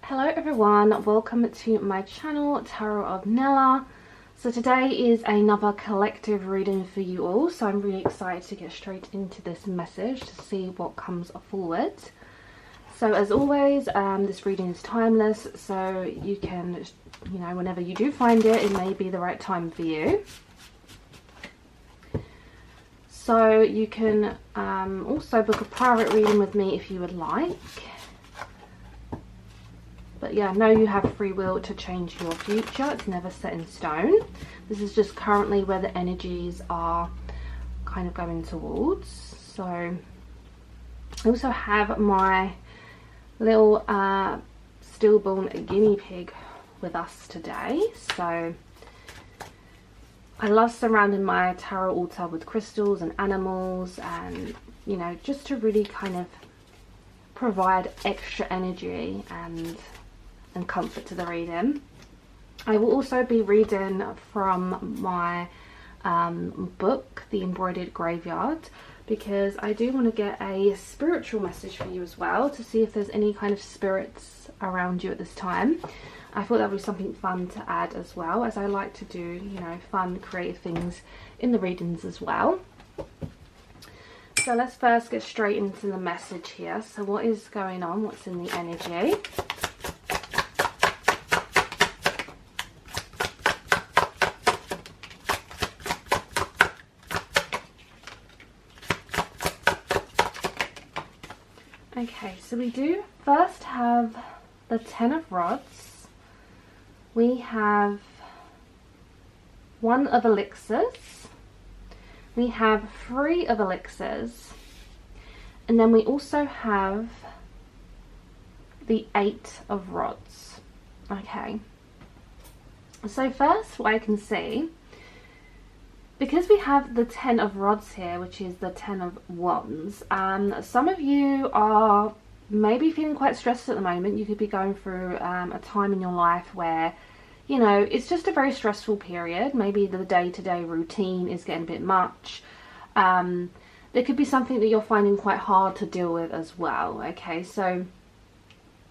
Hello everyone, welcome to my channel Tarot of Nella. So today is another collective reading for you all, so I'm really excited to get straight into this message to see what comes forward. So as always, this reading is timeless, so you can, whenever you do find it, it may be the right time for you. So you can also book a private reading with me if you would like. But yeah, know you have free will to change your future. It's never set in stone. This is just currently where the energies are kind of going towards. So I also have my little stillborn guinea pig with us today. So I love surrounding my tarot altar with crystals and animals, and just to really kind of provide extra energy and comfort to the reading. I will also be reading from my book, The Embroidered Graveyard, because I do want to get a spiritual message for you as well, to see if there's any kind of spirits around you at this time. I thought that would be something fun to add as well, as I like to do, fun, creative things in the readings as well. So let's first get straight into the message here. So what is going on? What's in the energy? Okay, so we do first have the Ten of Rods. We have One of Elixirs. We have Three of Elixirs. And then we also have the Eight of Rods. Okay. So first, what I can see, because we have the Ten of Rods here, which is the Ten of Wands, some of you are maybe feeling quite stressed at the moment. You could be going through a time in your life where, it's just a very stressful period. Maybe the day-to-day routine is getting a bit much. There could be something that you're finding quite hard to deal with as well. Okay, so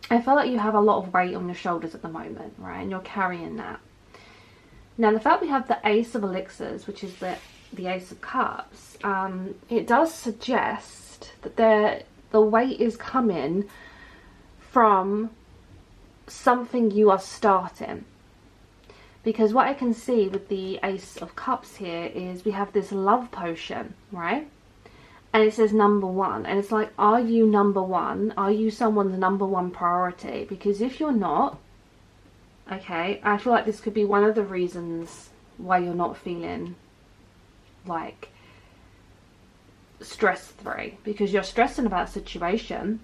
I feel like you have a lot of weight on your shoulders at the moment, right? And you're carrying that. Now, the fact we have the Ace of Elixirs, which is the Ace of Cups, it does suggest that the weight is coming from something you are starting. Because what I can see with the Ace of Cups here is we have this love potion, right? And it says number one. And it's like, are you number one? Are you someone's number one priority? Because if you're not, okay, I feel like this could be one of the reasons why you're not feeling like stress-free, because you're stressing about a situation.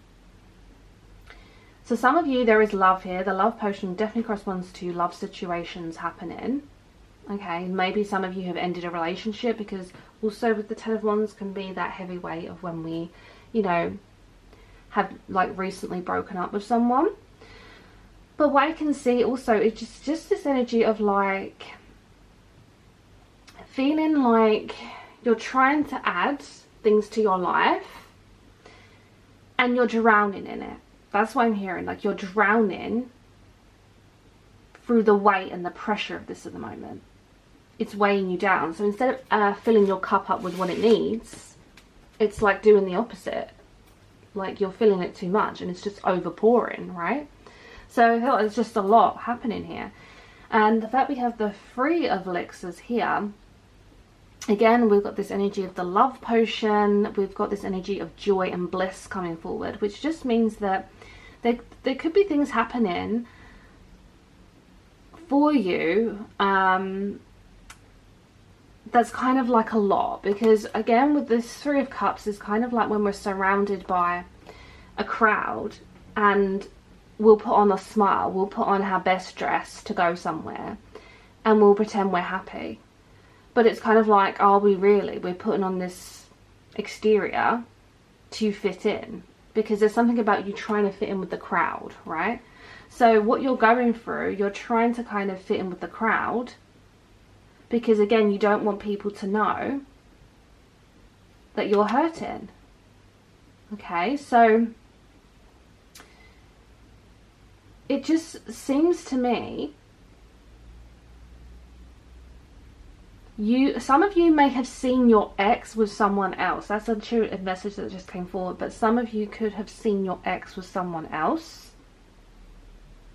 So some of you, there is love here. The love potion definitely corresponds to love situations happening. Okay, maybe some of you have ended a relationship, because also with the Ten of Wands can be that heavy weight of when we, have like recently broken up with someone. But what I can see also is just this energy of like feeling like you're trying to add things to your life and you're drowning in it. That's what I'm hearing. Like you're drowning through the weight and the pressure of this at the moment. It's weighing you down. So instead of filling your cup up with what it needs, it's like doing the opposite. Like you're filling it too much and it's just overpouring, right? So I feel like there's just a lot happening here. And the fact we have the Three of Elixirs here, again, we've got this energy of the love potion. We've got this energy of joy and bliss coming forward, which just means that there could be things happening for you that's kind of like a lot. Because again, with this Three of Cups, is kind of like when we're surrounded by a crowd and we'll put on a smile, we'll put on our best dress to go somewhere, and we'll pretend we're happy. But it's kind of like, are we really? We're putting on this exterior to fit in, because there's something about you trying to fit in with the crowd, right? So what you're going through, you're trying to kind of fit in with the crowd, because again, you don't want people to know that you're hurting. Okay, so it just seems to me some of you may have seen your ex with someone else. That's a message that just came forward, but some of you could have seen your ex with someone else.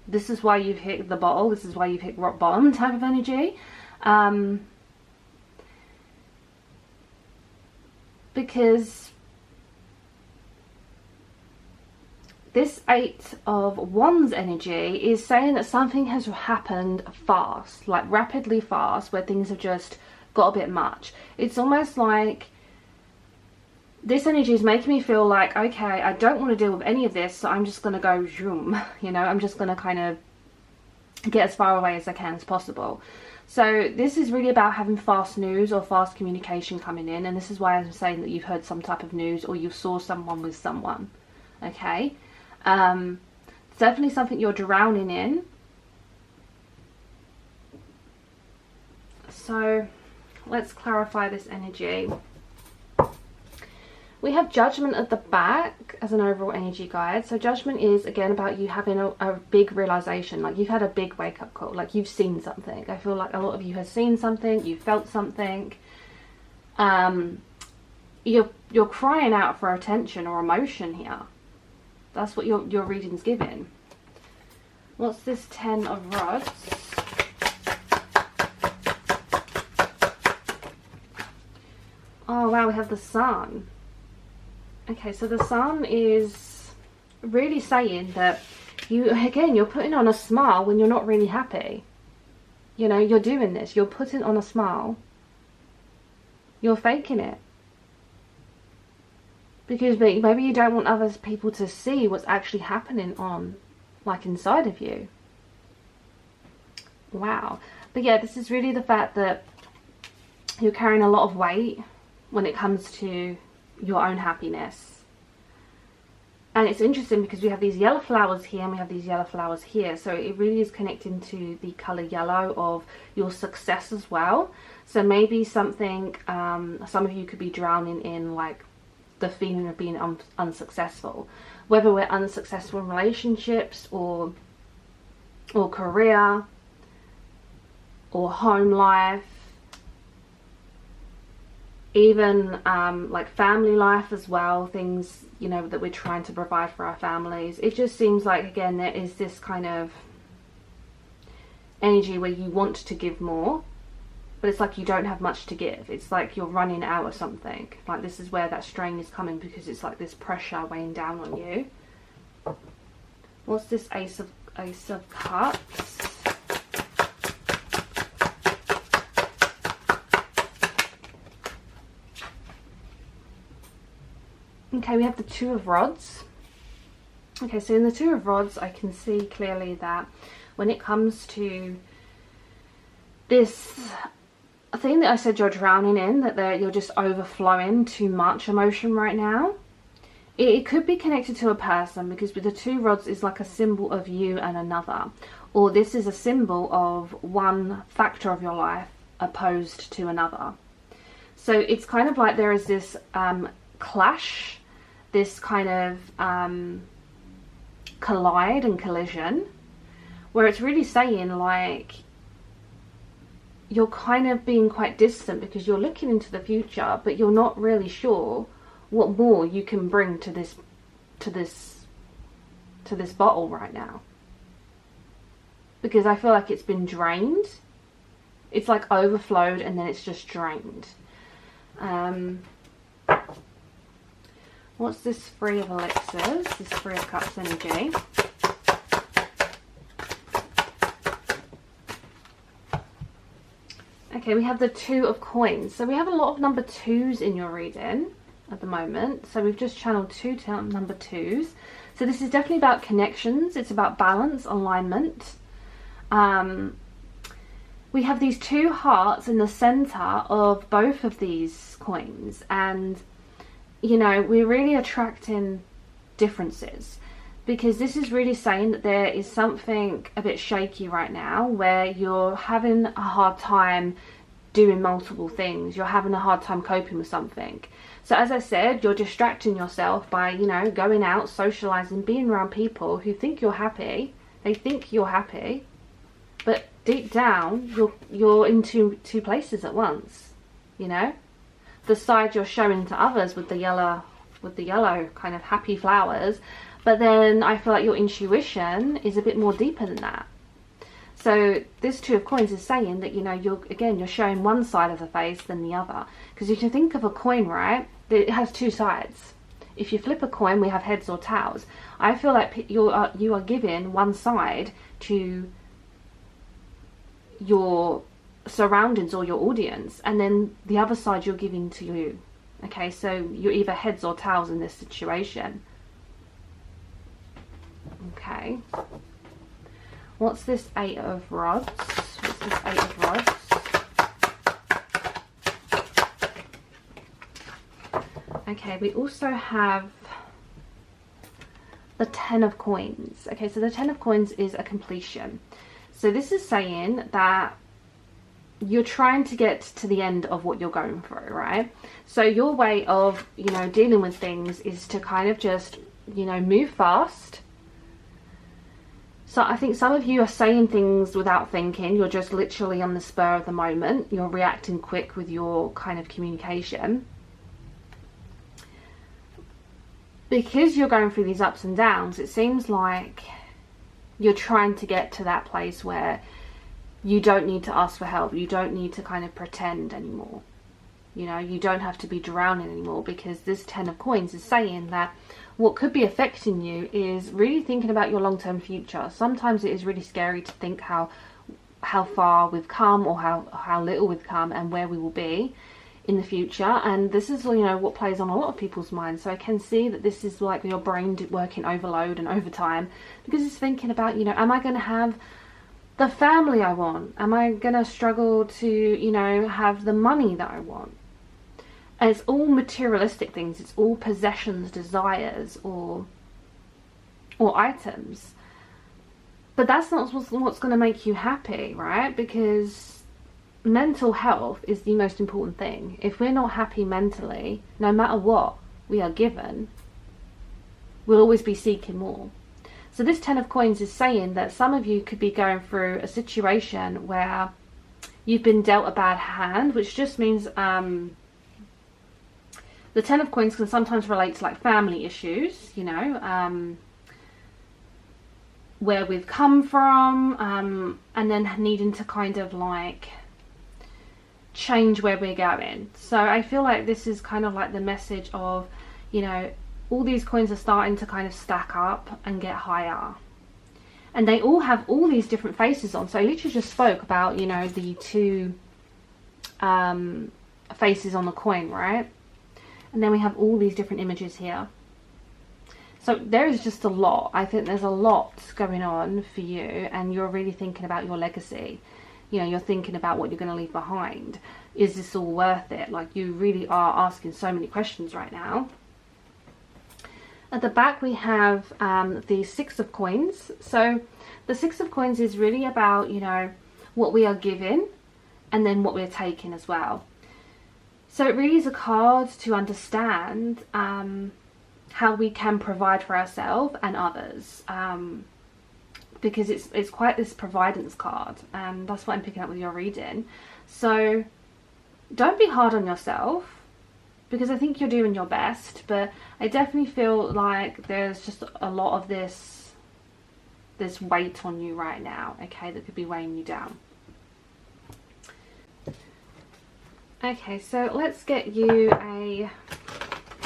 This is why you've hit the bottle. This is why you've hit rock bottom type of energy. Because this 8 of Wands energy is saying that something has happened fast, like rapidly fast, where things have just got a bit much. It's almost like this energy is making me feel like, okay, I don't want to deal with any of this, so I'm just going to go zoom, you know, I'm just going to kind of get as far away as I can as possible. So this is really about having fast news or fast communication coming in, and this is why I'm saying that you've heard some type of news or you saw someone with someone, okay? It's definitely something you're drowning in. So let's clarify this energy. We have Judgment at the back as an overall energy guide. So Judgment is, again, about you having a big realization. Like you've had a big wake-up call. Like you've seen something. I feel like a lot of you have seen something. You've felt something. You're crying out for attention or emotion here. That's what your reading's giving. What's this 10 of Rods? Oh wow, we have the Sun. Okay, so the Sun is really saying that you're putting on a smile when you're not really happy. You know, you're doing this. You're putting on a smile. You're faking it. Because maybe you don't want other people to see what's actually happening on, like, inside of you. Wow. But yeah, this is really the fact that you're carrying a lot of weight when it comes to your own happiness. And it's interesting because we have these yellow flowers here and we have these yellow flowers here. So it really is connecting to the colour yellow of your success as well. So maybe something, some of you could be drowning in, like, the feeling of being unsuccessful. Whether we're unsuccessful in relationships or career or home life, even like family life as well, things, you know, that we're trying to provide for our families. It just seems like, again, there is this kind of energy where you want to give more, but it's like you don't have much to give. It's like you're running out of something. Like this is where that strain is coming, because it's like this pressure weighing down on you. What's this Ace of Cups? Okay, we have the Two of Rods. Okay, so in the Two of Rods, I can see clearly that when it comes to this thing that I said you're drowning in, that you're just overflowing too much emotion right now, it could be connected to a person, because with the Two Rods is like a symbol of you and another, or this is a symbol of one factor of your life opposed to another. So it's kind of like there is this clash, this kind of collide and collision, where it's really saying, like, you're kind of being quite distant because you're looking into the future, but you're not really sure what more you can bring to this bottle right now, because I feel like it's been drained. It's like overflowed and then it's just drained. What's this Three of Elixirs? This Three of Cups energy. Okay, we have the Two of Coins. So we have a lot of number 2s in your reading at the moment. So we've just channeled 2 number 2s. So this is definitely about connections. It's about balance, alignment. We have these 2 hearts in the center of both of these coins, and you know, we're really attracting differences, because this is really saying that there is something a bit shaky right now, where you're having a hard time doing multiple things. You're having a hard time coping with something. So as I said, you're distracting yourself by, you know, going out, socializing, being around people who think you're happy, They think you're happy, but deep down you're in two places at once, you know. The side you're showing to others with the yellow kind of happy flowers, but then I feel like your intuition is a bit more deeper than that. So this Two of Coins is saying that, you know, you're showing one side of the face than the other. Because if you think of a coin, right, it has two sides. If you flip a coin, we have heads or tails. I feel like you are giving one side to your surroundings or your audience, and then the other side you're giving to you. Okay, so you're either heads or tails in this situation. Okay. What's this Eight of Rods? What's this Eight of Rods? Okay, we also have the Ten of Coins. Okay, so the Ten of Coins is a completion. So this is saying that you're trying to get to the end of what you're going through, right? So your way of, you know, dealing with things is to kind of just, you know, move fast. So I think some of you are saying things without thinking. You're just literally on the spur of the moment. You're reacting quick with your kind of communication. Because you're going through these ups and downs, it seems like you're trying to get to that place where you don't need to ask for help. You don't need to kind of pretend anymore. You know, you don't have to be drowning anymore, because this Ten of Coins is saying that what could be affecting you is really thinking about your long-term future. Sometimes it is really scary to think how far we've come, or how little we've come, and where we will be in the future. And this is, you know, what plays on a lot of people's minds. So I can see that this is like your brain working overload and overtime, because it's thinking about, you know, am I going to have the family I want? Am I going to struggle to, you know, have the money that I want? And it's all materialistic things. It's all possessions, desires, or items. But that's not what's going to make you happy, right? Because mental health is the most important thing. If we're not happy mentally, no matter what we are given, we'll always be seeking more. So this Ten of Coins is saying that some of you could be going through a situation where you've been dealt a bad hand, which just means the Ten of Coins can sometimes relate to like family issues, you know, where we've come from, and then needing to kind of like change where we're going. So I feel like this is kind of like the message of, you know, all these coins are starting to kind of stack up and get higher. And they all have all these different faces on. So I literally just spoke about, you know, the two faces on the coin, right? And then we have all these different images here. So there is just a lot. I think there's a lot going on for you, and you're really thinking about your legacy. You know, you're thinking about what you're going to leave behind. Is this all worth it? Like, you really are asking so many questions right now. At the back we have the Six of Coins. So the Six of Coins is really about, you know, what we are given and then what we're taking as well. So it really is a card to understand how we can provide for ourselves and others, because it's quite this providence card, and that's what I'm picking up with your reading. So don't be hard on yourself, because I think you're doing your best, but I definitely feel like there's just a lot of this weight on you right now, okay, that could be weighing you down. Okay, so let's get you a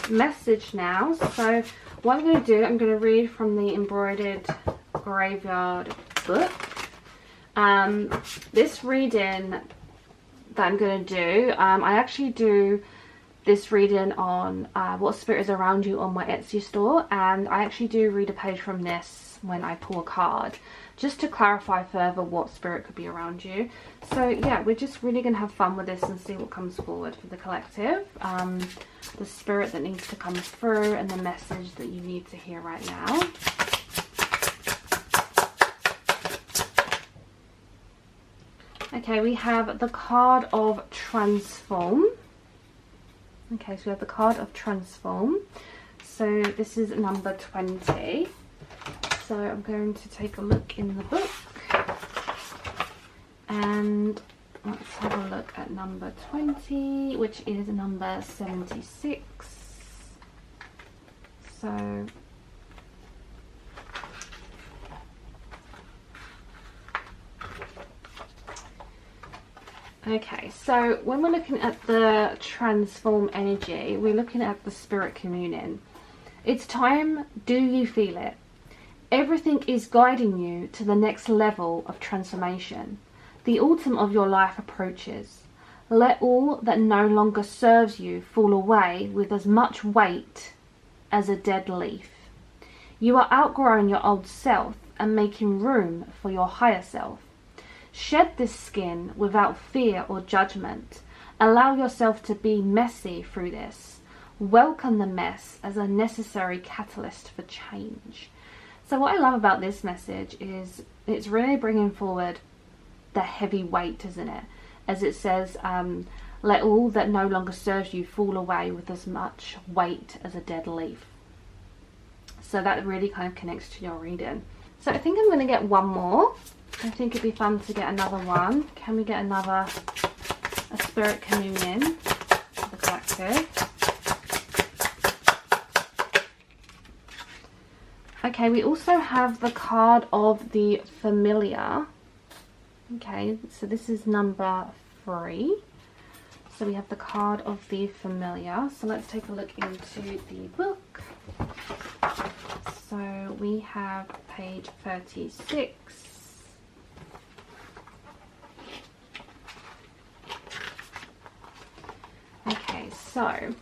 message now. So what I'm going to do, I'm going to read from the Embroidered Graveyard book. This reading that I'm going to do, I actually do this reading on what spirit is around you on my Etsy store, and I actually do read a page from this when I pull a card, just to clarify further what spirit could be around you. So yeah, we're just really going to have fun with this and see what comes forward for the collective, the spirit that needs to come through, and the message that you need to hear right now. Okay, we have the card of Transform. Okay, so we have the card of Transform. So this is number 20. So I'm going to take a look in the book, and let's have a look at number 20, which is number 76. So okay, so when we're looking at the transform energy, we're looking at the spirit communing. It's time. Do you feel it? Everything is guiding you to the next level of transformation. The autumn of your life approaches. Let all that no longer serves you fall away with as much weight as a dead leaf. You are outgrowing your old self and making room for your higher self. Shed this skin without fear or judgment. Allow yourself to be messy through this. Welcome the mess as a necessary catalyst for change. So what I love about this message is it's really bringing forward the heavy weight, isn't it? As it says, let all that no longer serves you fall away with as much weight as a dead leaf. So that really kind of connects to your reading. So I think I'm going to get one more. I think it'd be fun to get another one. Can we get a spirit communion for the collective? Okay, we also have the card of the familiar. Okay, so this is number 3. So we have the card of the familiar. So let's take a look into the book. So we have page 36. Okay, so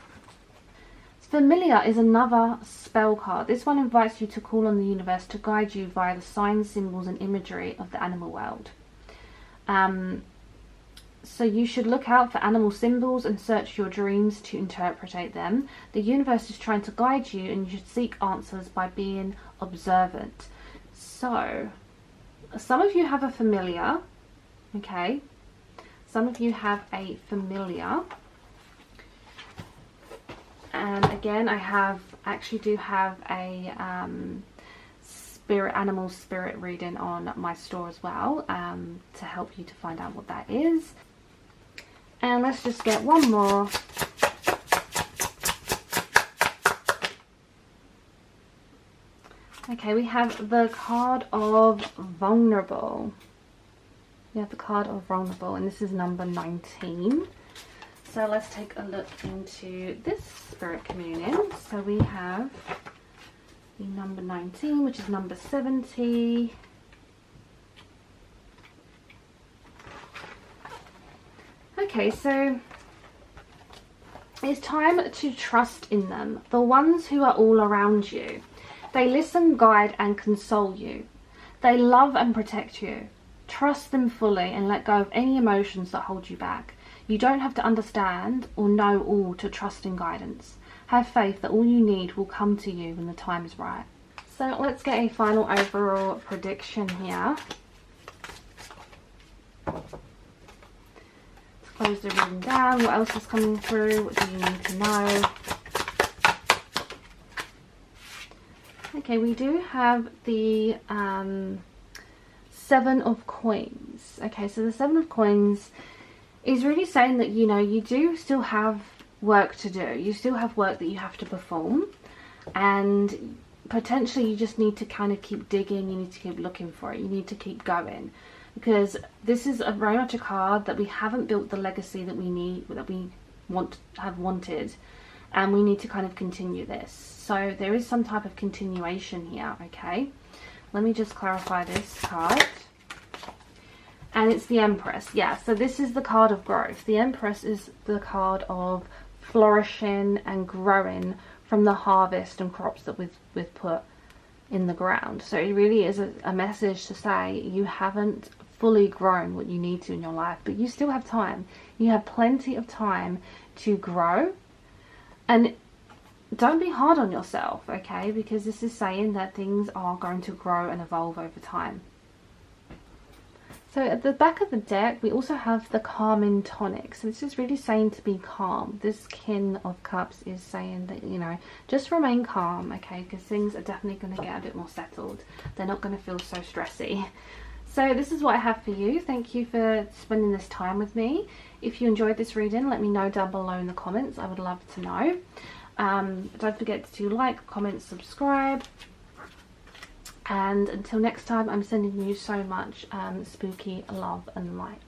familiar is another spell card. This one invites you to call on the universe to guide you via the signs, symbols and imagery of the animal world. So you should look out for animal symbols and search your dreams to interpret them. The universe is trying to guide you, and you should seek answers by being observant. So some of you have a familiar, okay? Some of you have a familiar. And again, I actually do have a animal spirit reading on my store as well, to help you to find out what that is. And let's just get one more. Okay, we have the card of vulnerable. We have the card of vulnerable, and this is number 19. So let's take a look into this spirit communion. So we have the number 19, which is number 70. Okay, so it's time to trust in them, the ones who are all around you. They listen, guide and console you. They love and protect you. Trust them fully and let go of any emotions that hold you back. You don't have to understand or know all to trust in guidance. Have faith that all you need will come to you when the time is right. So let's get a final overall prediction here. Close the reading down. What else is coming through? What do you need to know? Okay, we do have the 7 of coins. Okay, so the 7 of coins is really saying that, you know, you do still have work to do. You still have work that you have to perform, and potentially you just need to kind of keep digging. You need to keep looking for it. You need to keep going, because this is very much a card that we haven't built the legacy that we need, that we have wanted, and we need to kind of continue this. So there is some type of continuation here. Okay, let me just clarify this card. And it's the Empress. Yeah, so this is the card of growth. The Empress is the card of flourishing and growing from the harvest and crops that we've put in the ground. So it really is a message to say you haven't fully grown what you need to in your life, but you still have time. You have plenty of time to grow, and don't be hard on yourself, okay? Because this is saying that things are going to grow and evolve over time. So at the back of the deck, we also have the Calming Tonic. So this is really saying to be calm. This King of Cups is saying that, you know, just remain calm, okay? Because things are definitely going to get a bit more settled. They're not going to feel so stressy. So this is what I have for you. Thank you for spending this time with me. If you enjoyed this reading, let me know down below in the comments. I would love to know. Don't forget to like, comment, subscribe. And until next time, I'm sending you so much spooky love and light.